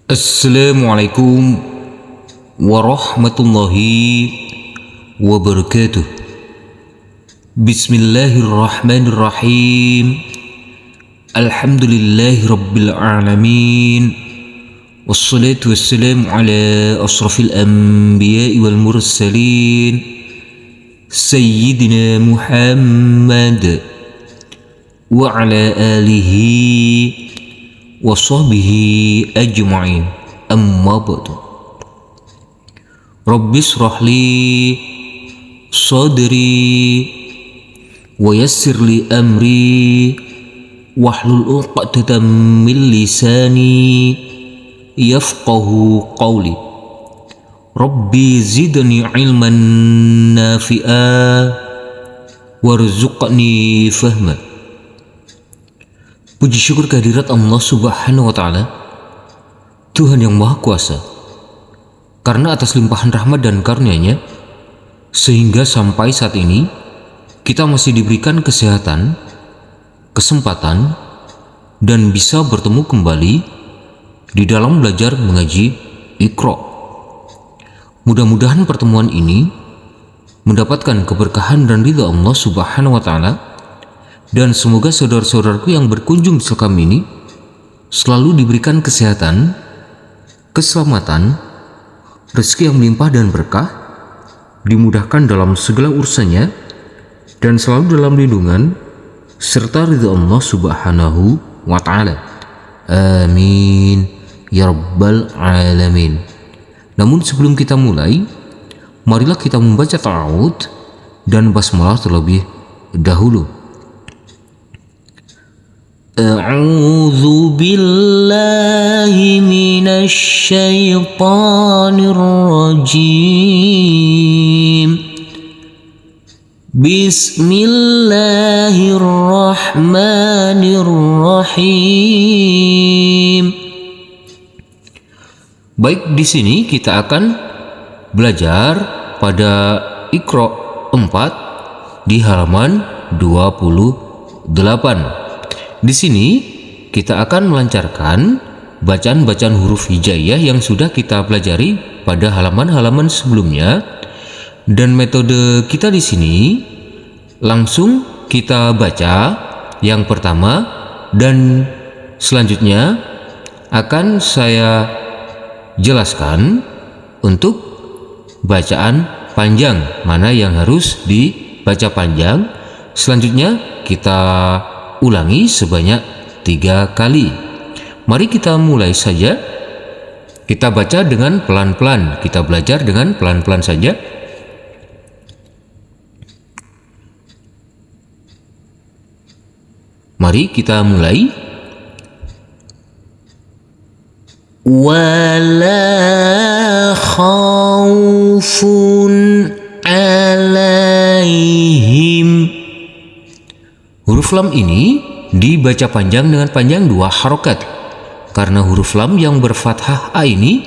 Assalamualaikum warahmatullahi wabarakatuh. Bismillahirrahmanirrahim. Alhamdulillahi rabbil alamin. Wassalatu wassalamu ala asrafil anbiya'i wal mursalin Sayyidina Muhammad wa ala alihi wa sahbihi ajma'in, amma ba'du. Rabbi shrah li sadri wa yassir li amri wahlul 'uqdatam min lisani yafqahu qawli. Rabbi zidni ilman nafi'a warzuqni fahma. Puji syukur kehadirat Allah Subhanahu wa Ta'ala, Tuhan yang Maha Kuasa, karena atas limpahan rahmat dan karunia-Nya sehingga sampai saat ini kita masih diberikan kesehatan, kesempatan, dan bisa bertemu kembali di dalam belajar mengaji Iqra. Mudah-mudahan pertemuan ini mendapatkan keberkahan dan ridha Allah Subhanahu wa Ta'ala, dan semoga saudara-saudaraku yang berkunjung di kami ini selalu diberikan kesehatan, keselamatan, rezeki yang melimpah dan berkah, dimudahkan dalam segala urusannya, dan selalu dalam lindungan serta ridha Allah Subhanahu wa Ta'ala. Amin ya rabbal alamin. Namun sebelum kita mulai, marilah kita membaca ta'awudz dan basmalah terlebih dahulu. A'udzu billahi minasy syaithanir rajim. Bismillahirrahmanirrahim. Baik, di sini kita akan belajar pada Iqra 4 di halaman 28. Di sini kita akan melancarkan bacaan-bacaan huruf hijaiyah yang sudah kita pelajari pada halaman-halaman sebelumnya, dan metode kita di sini langsung kita baca yang pertama, dan selanjutnya akan saya jelaskan untuk bacaan panjang, mana yang harus dibaca panjang. Selanjutnya kita ulangi sebanyak 3 kali. Mari kita mulai saja. Kita baca dengan pelan-pelan, kita belajar dengan pelan-pelan saja. Mari kita mulai. Wala khawfun alaihim. Huruf lam ini dibaca panjang dengan panjang 2 harokat, karena huruf lam yang berfathah a ini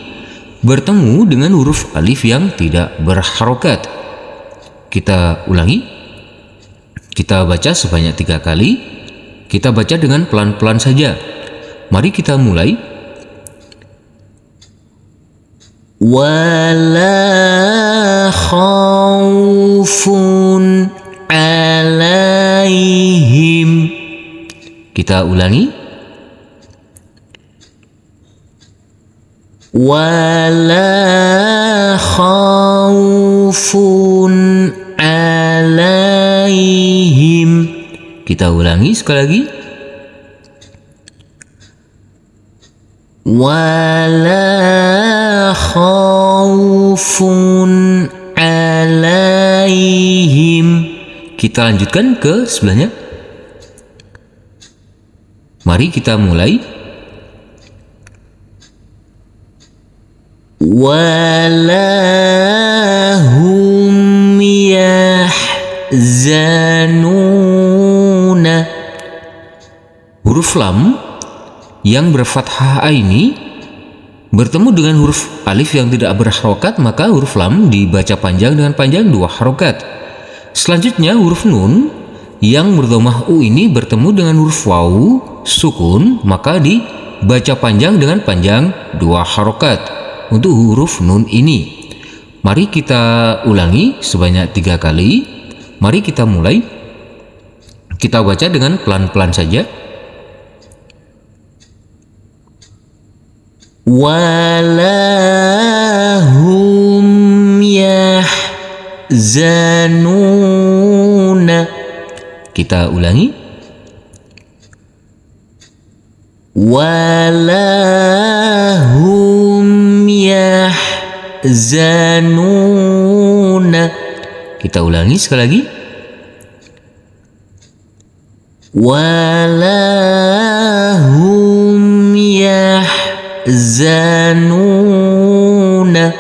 bertemu dengan huruf alif yang tidak berharokat. Kita ulangi. Kita baca sebanyak 3 kali. Kita baca dengan pelan-pelan saja. Mari kita mulai. Wala khawfun alaihim. Kita ulangi. Wala khawfun alaihim. Kita ulangi sekali lagi. Wala khawfun alaihim. Kita lanjutkan ke sebelahnya. Mari kita mulai. Wala hum yahzanuna. Huruf lam yang berfathah a ini bertemu dengan huruf alif yang tidak berharokat, maka huruf lam dibaca panjang dengan panjang 2 harokat. Selanjutnya huruf nun yang berdhamah u ini bertemu dengan huruf wawu sukun, maka di baca panjang dengan panjang 2 harokat untuk huruf nun ini. Mari kita ulangi sebanyak 3 kali. Mari kita mulai. Kita baca dengan pelan-pelan saja. Walahum yahzanuna. Kita ulangi. Walahum yahzanuna. Kita ulangi sekali lagi. Walahum yahzanuna.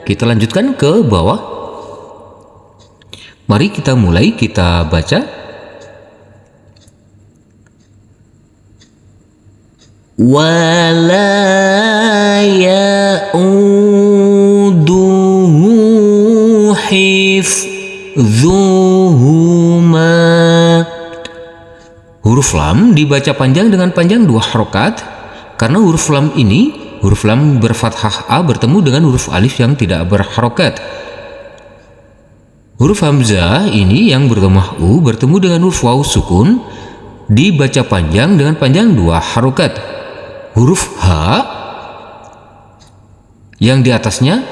Kita lanjutkan ke bawah. Mari kita mulai, kita baca. Wala ya'uduhu hifdzuhuma. Huruf lam dibaca panjang dengan panjang 2 harokat karena huruf lam ini, huruf lam berfathah A bertemu dengan huruf alif yang tidak berharokat. Huruf hamzah ini yang berdhamah U bertemu dengan huruf waw sukun dibaca panjang dengan panjang 2 harokat. Huruf H yang di atasnya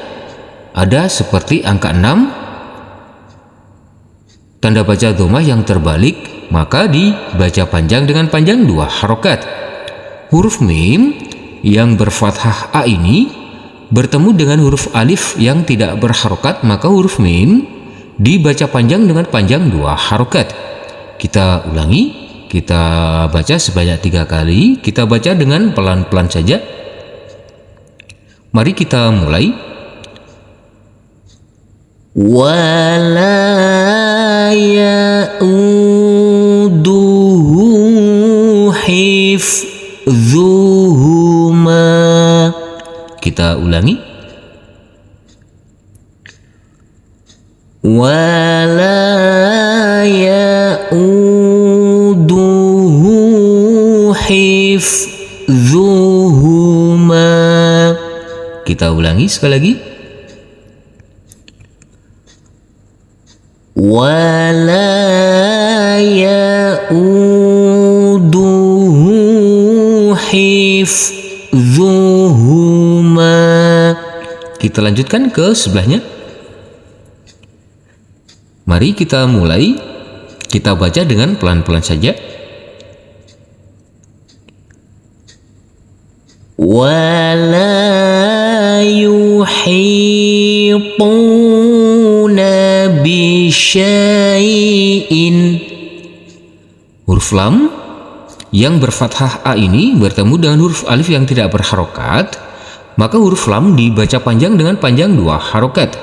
ada seperti angka 6 tanda baca dhammah yang terbalik, maka dibaca panjang dengan panjang 2 harokat. Huruf mim yang berfathah A ini bertemu dengan huruf alif yang tidak berharokat, maka huruf mim dibaca panjang dengan panjang 2 harokat. Kita ulangi. Kita baca sebanyak 3 kali. Kita baca dengan pelan-pelan saja. Mari kita mulai. Wala ya'uduhu hifdzuhuma. Kita ulangi. Wala ya'uduhu hifdzuhuma. Kita ulangi sekali lagi. Wala ya'uduhu hifdzuhuma. Kita lanjutkan ke sebelahnya. Mari kita mulai. Kita baca dengan pelan-pelan saja. Wala yuhituna bisyai'in. Huruf lam yang berfathah A ini bertemu dengan huruf alif yang tidak berharokat, maka huruf lam dibaca panjang dengan panjang 2 harokat.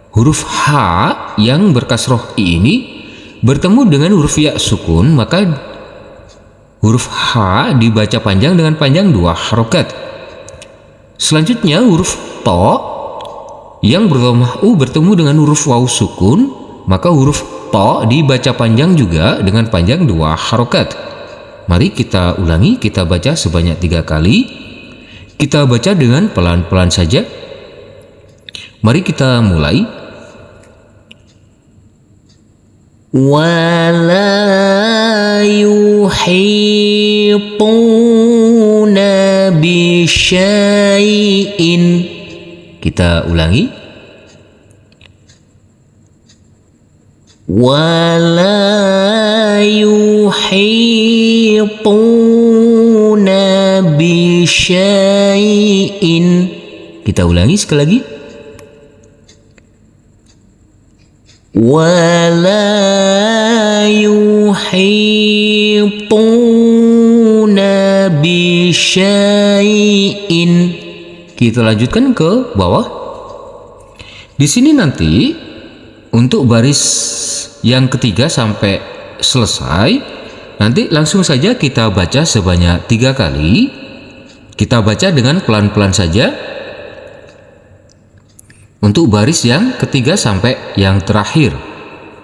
Huruf H yang berkasroh I ini bertemu dengan huruf ya sukun, maka huruf H dibaca panjang dengan panjang 2 harokat. Selanjutnya huruf To yang berdhamah U bertemu dengan huruf waw sukun, maka huruf To dibaca panjang juga dengan panjang 2 harokat. Mari kita ulangi, kita baca sebanyak 3 kali. Kita baca dengan pelan-pelan saja. Mari kita mulai. Wala yuhituna bisyai'in. Kita ulangi. Wala yuhituna bisyai'in. Kita ulangi sekali lagi. Wala yuhituna bisyai'in. Kita lanjutkan ke bawah. Di sini nanti untuk baris yang ketiga sampai selesai, nanti langsung saja kita baca sebanyak 3 kali. Kita baca dengan pelan-pelan saja untuk baris yang ketiga sampai yang terakhir.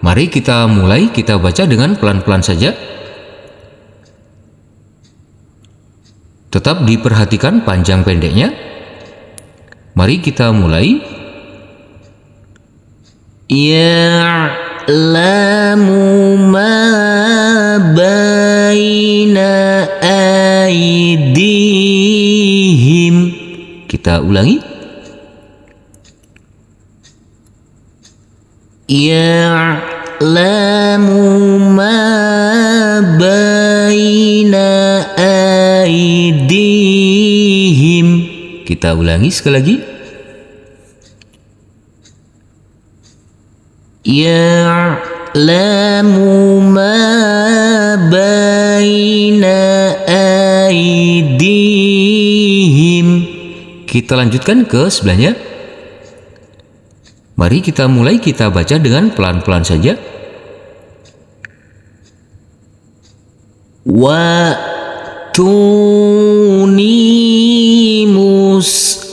Mari kita mulai, kita baca dengan pelan-pelan saja. Tetap diperhatikan panjang pendeknya. Mari kita mulai. Ya'lamu ma baina aydihim. Kita ulangi. Ya'lamu ma baina aydihim. Kita ulangi sekali lagi. Ya'lamu ma baina aydihim. Kita lanjutkan ke sebelahnya. Mari kita mulai, kita baca dengan pelan-pelan saja. Wa tuni muslimina.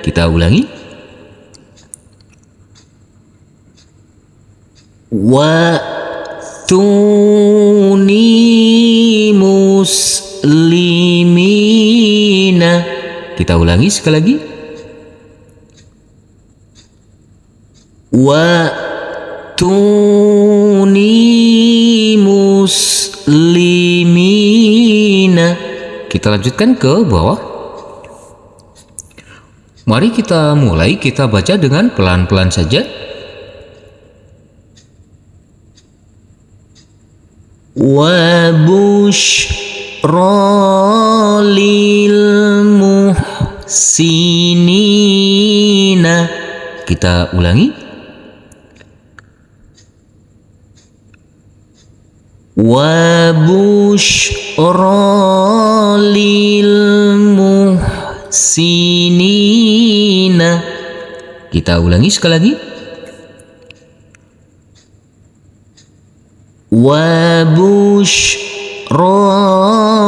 Kita ulangi. Wa tuni muslimina. Kita ulangi sekali lagi. Wa tuni muslimina. Kita lanjutkan ke bawah. Mari kita mulai, kita baca dengan pelan-pelan saja. Wa bushra lil muhsinina. Kita ulangi. Wa bushra lil muhsinina. Kita ulangi sekali lagi. Wa bushra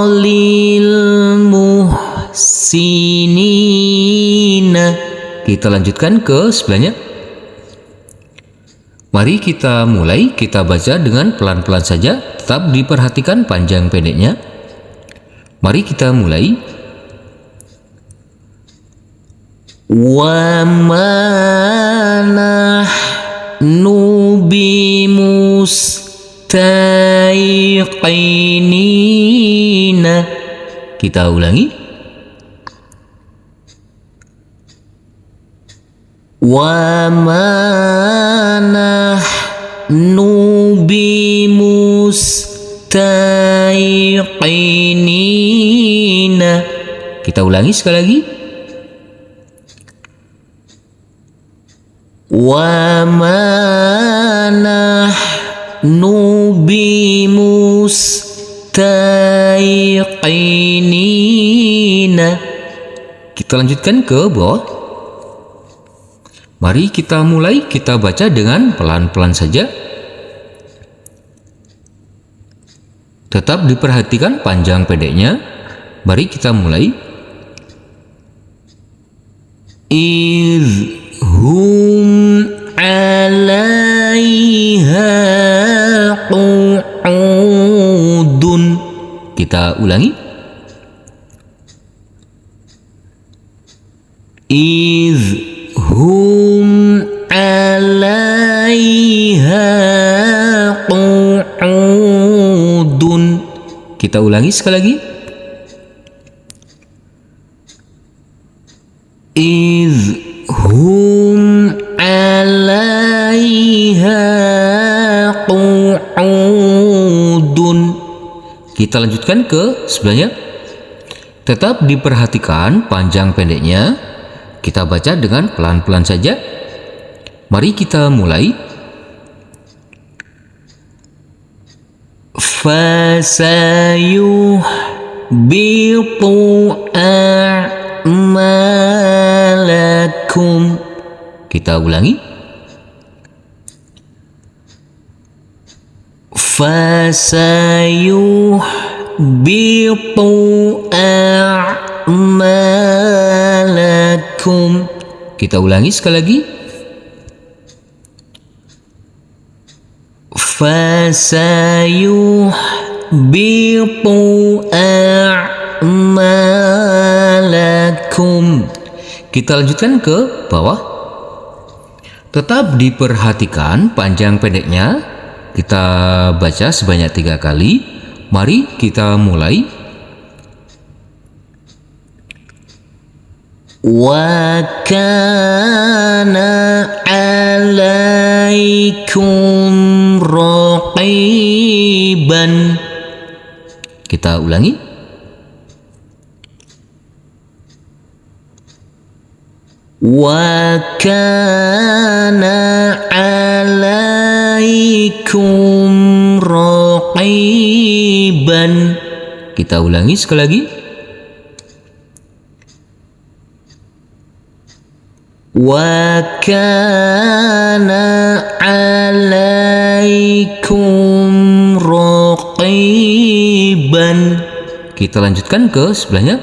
lil muhsinina. Kita lanjutkan ke sebelahnya. Mari kita mulai, kita baca dengan pelan-pelan saja, tetap diperhatikan panjang pendeknya. Mari kita mulai. Wa ma nahnu bimustayqinina. Kita ulangi. Wa ma nahnu bimustayqinina. Kita ulangi sekali lagi. Wa ma nahnu bimustayqinina. Kita lanjutkan ke bawah. Mari kita mulai, kita baca dengan pelan-pelan saja. Tetap diperhatikan panjang pendeknya. Mari kita mulai. Idhum 'alaiha qu'udun. Kita ulangi. Idhum 'alaiha qu'udun. Kita ulangi sekali lagi. Idhum 'alaiha qu'udun. Kita lanjutkan ke sebelahnya. Tetap diperhatikan panjang pendeknya. Kita baca dengan pelan-pelan saja. Mari kita mulai. Fasayuhbitu a'malakum. Kita ulangi. Fasayuhbitu a'malakum. Kita ulangi sekali lagi. Fasayuhbitu a'malakum. Kita lanjutkan ke bawah. Tetap diperhatikan panjang pendeknya. Kita baca sebanyak 3 kali. Mari kita mulai. Wa kana 'alaikum raqiban. Kita ulangi. Wa kana 'alaikum raqiban. Kita ulangi sekali lagi. Wa kana 'alaikum raqiban. Kita lanjutkan ke sebelahnya.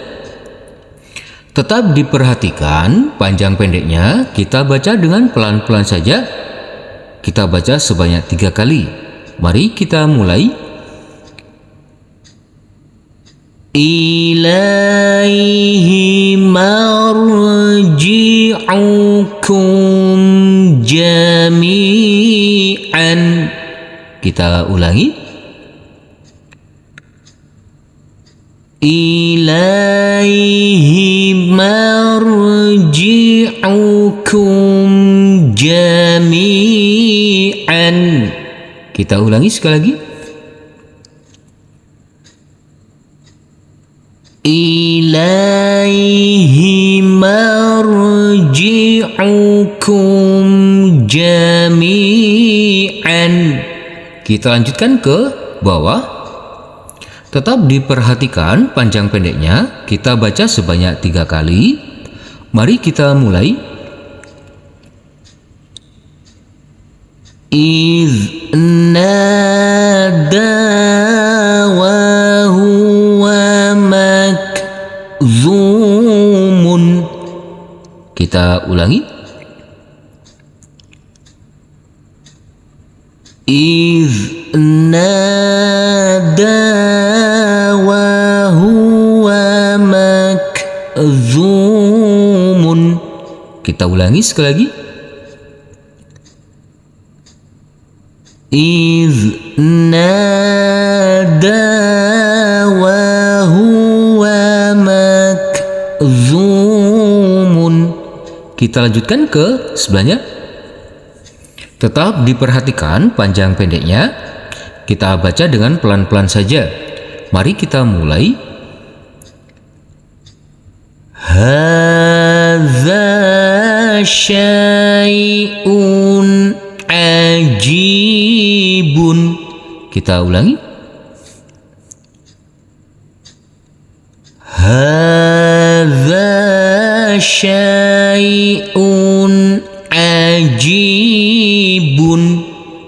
Tetap diperhatikan panjang pendeknya. Kita baca dengan pelan-pelan saja. Kita baca sebanyak 3 kali. Mari kita mulai. Ilaihi marji'ukum jami'an. Kita ulangi. Ilaihi marji'ukum jami'an. Kita ulangi sekali lagi. Ilaihi marji'ukum jami'an. Kita lanjutkan ke bawah. Tetap diperhatikan panjang pendeknya. Kita baca sebanyak 3 kali. Mari kita mulai. Iz nada wa huwa makzumun. Kita ulangi. Iz nada wa huwa makzumun. Kita ulangi sekali lagi. Iz nada wa huwa makzumun. Kita lanjutkan ke sebelahnya. Tetap diperhatikan panjang pendeknya. Kita baca dengan pelan-pelan saja. Mari kita mulai. Hadza syai'un ajibun. Kita ulangi. Hadza syai'un ajibun.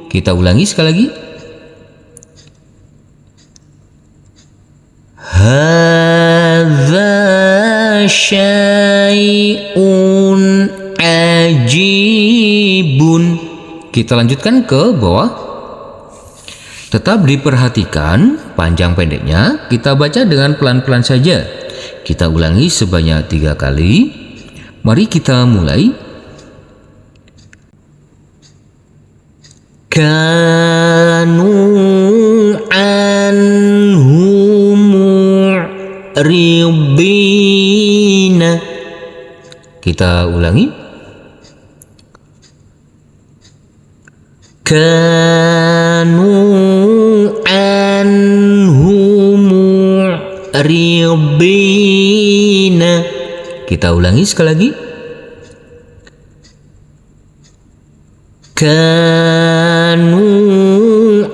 Kita ulangi sekali lagi. Hadza syai'un ajibun. Kita lanjutkan ke bawah. Tetap diperhatikan panjang pendeknya. Kita baca dengan pelan-pelan saja. Kita ulangi sebanyak 3 kali. Mari kita mulai. Kanu anhu mu'ridina. Kita ulangi. Kanu anhu mu'ridina. Kita ulangi sekali lagi. Kanu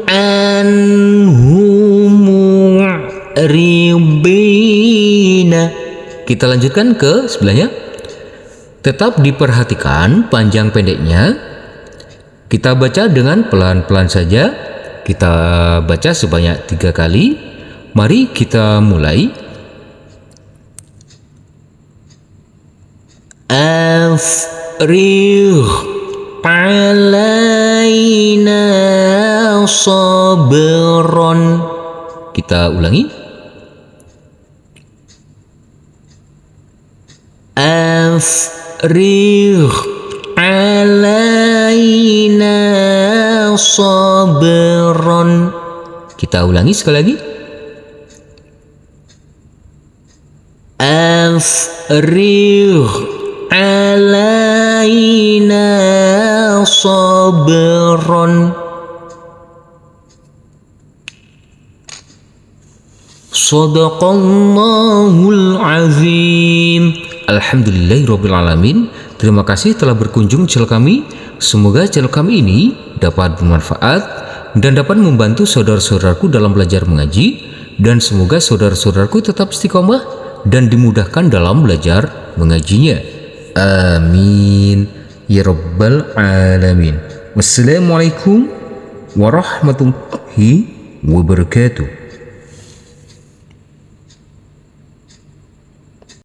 anhu mu'ridina. Kita lanjutkan ke sebelahnya. Tetap diperhatikan panjang pendeknya. Kita baca dengan pelan-pelan saja. Kita baca sebanyak 3 kali. Mari kita mulai. Afrigh alaina sabron. Kita ulangi. Afrigh alaina sabran. Kita ulangi sekali lagi. Afrigh alaina sabran. Shadaqallahul azim. Alhamdulillahirrabbilalamin. Terima kasih telah berkunjung channel kami. Semoga channel kami ini dapat bermanfaat dan dapat membantu saudara-saudaraku dalam belajar mengaji. Dan semoga saudara-saudaraku tetap istiqomah dan dimudahkan dalam belajar mengajinya. Amin ya rabbal alamin. Wassalamualaikum warahmatullahi wabarakatuh.